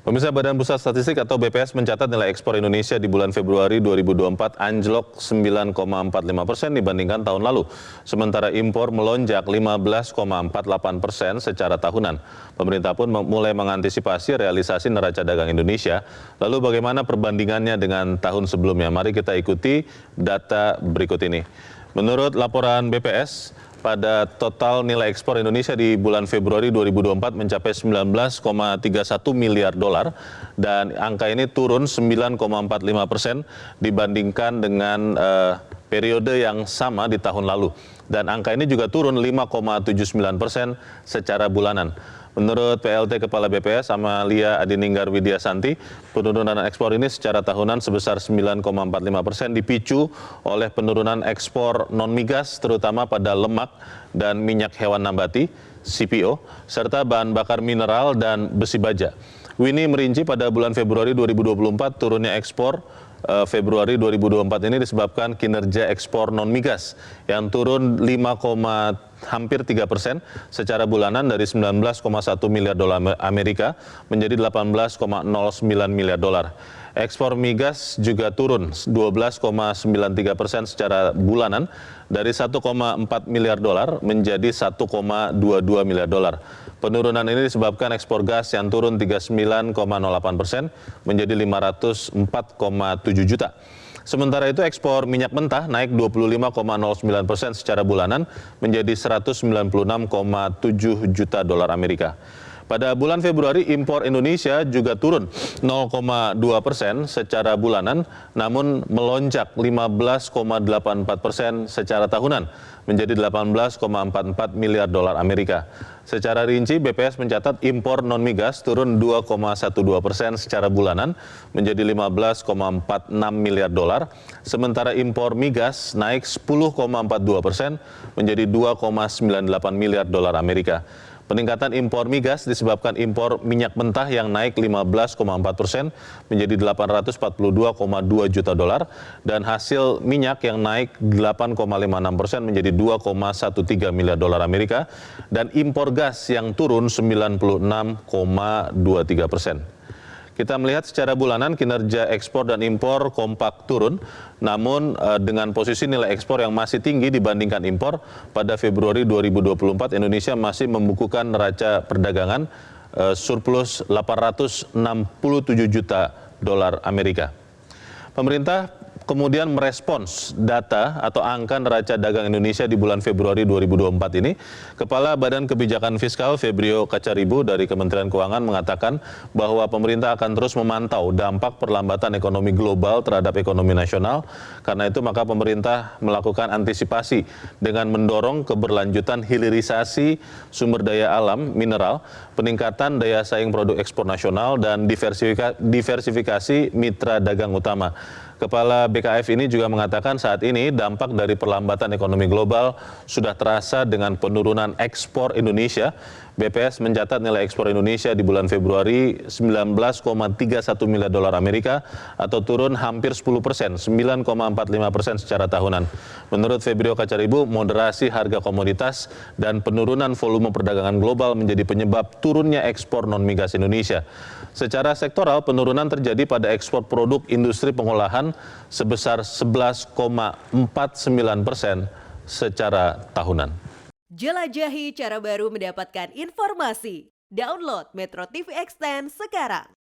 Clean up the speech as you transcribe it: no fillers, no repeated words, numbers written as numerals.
Pemirsa, Badan Pusat Statistik atau BPS mencatat nilai ekspor Indonesia di bulan Februari 2024 anjlok 9,45% dibandingkan tahun lalu. Sementara impor melonjak 15,48% secara tahunan. Pemerintah pun mulai mengantisipasi realisasi neraca dagang Indonesia. Lalu bagaimana perbandingannya dengan tahun sebelumnya? Mari kita ikuti data berikut ini. Menurut laporan BPS, pada total nilai ekspor Indonesia di bulan Februari 2024 mencapai 19,31 miliar dolar dan angka ini turun 9,45% dibandingkan dengan periode yang sama di tahun lalu. Dan angka ini juga turun 5,79% secara bulanan. Menurut PLT Kepala BPS Amalia Adininggar Widyasanti, penurunan ekspor ini secara tahunan sebesar 9,45% dipicu oleh penurunan ekspor non-migas terutama pada lemak dan minyak hewan nabati, CPO, serta bahan bakar mineral dan besi baja. Winnie merinci pada bulan Februari 2024 turunnya ekspor Februari 2024 ini disebabkan kinerja ekspor non-migas yang turun hampir 3% secara bulanan dari 19,1 miliar dolar Amerika menjadi 18,09 miliar dolar. Ekspor migas juga turun 12,93% secara bulanan dari 1,4 miliar dolar menjadi 1,22 miliar dolar. Penurunan ini disebabkan ekspor gas yang turun 39,08% menjadi 504,7 juta. Sementara itu ekspor minyak mentah naik 25,09% secara bulanan menjadi 196,7 juta dolar Amerika. Pada bulan Februari impor Indonesia juga turun 0,2% secara bulanan namun melonjak 15,84% secara tahunan menjadi 18,44 miliar dolar Amerika. Secara rinci BPS mencatat impor non-migas turun 2,12% secara bulanan menjadi 15,46 miliar dolar, sementara impor migas naik 10,42% menjadi 2,98 miliar dolar Amerika. Peningkatan impor migas disebabkan impor minyak mentah yang naik 15,4% menjadi 842,2 juta dolar dan hasil minyak yang naik 8,56% menjadi 2,13 miliar dolar Amerika dan impor gas yang turun 96,23%. Kita melihat secara bulanan kinerja ekspor dan impor kompak turun, namun dengan posisi nilai ekspor yang masih tinggi dibandingkan impor, pada Februari 2024 Indonesia masih membukukan neraca perdagangan surplus 867 juta dolar Amerika. Pemerintah kemudian merespons data atau angka neraca dagang Indonesia di bulan Februari 2024 ini. Kepala Badan Kebijakan Fiskal Febrio Kacaribu dari Kementerian Keuangan mengatakan bahwa pemerintah akan terus memantau dampak perlambatan ekonomi global terhadap ekonomi nasional. Karena itu maka pemerintah melakukan antisipasi dengan mendorong keberlanjutan hilirisasi sumber daya alam mineral, peningkatan daya saing produk ekspor nasional, dan diversifikasi mitra dagang utama. Kepala BKF ini juga mengatakan saat ini dampak dari perlambatan ekonomi global sudah terasa dengan penurunan ekspor Indonesia. BPS mencatat nilai ekspor Indonesia di bulan Februari 19,31 miliar dolar Amerika atau turun hampir 10%, 9,45% secara tahunan. Menurut Febrio Kacaribu, moderasi harga komoditas dan penurunan volume perdagangan global menjadi penyebab turunnya ekspor non-migas Indonesia. Secara sektoral, penurunan terjadi pada ekspor produk industri pengolahan sebesar 11,49% secara tahunan. Jelajahi cara baru mendapatkan informasi. Download Metro TV Extend sekarang.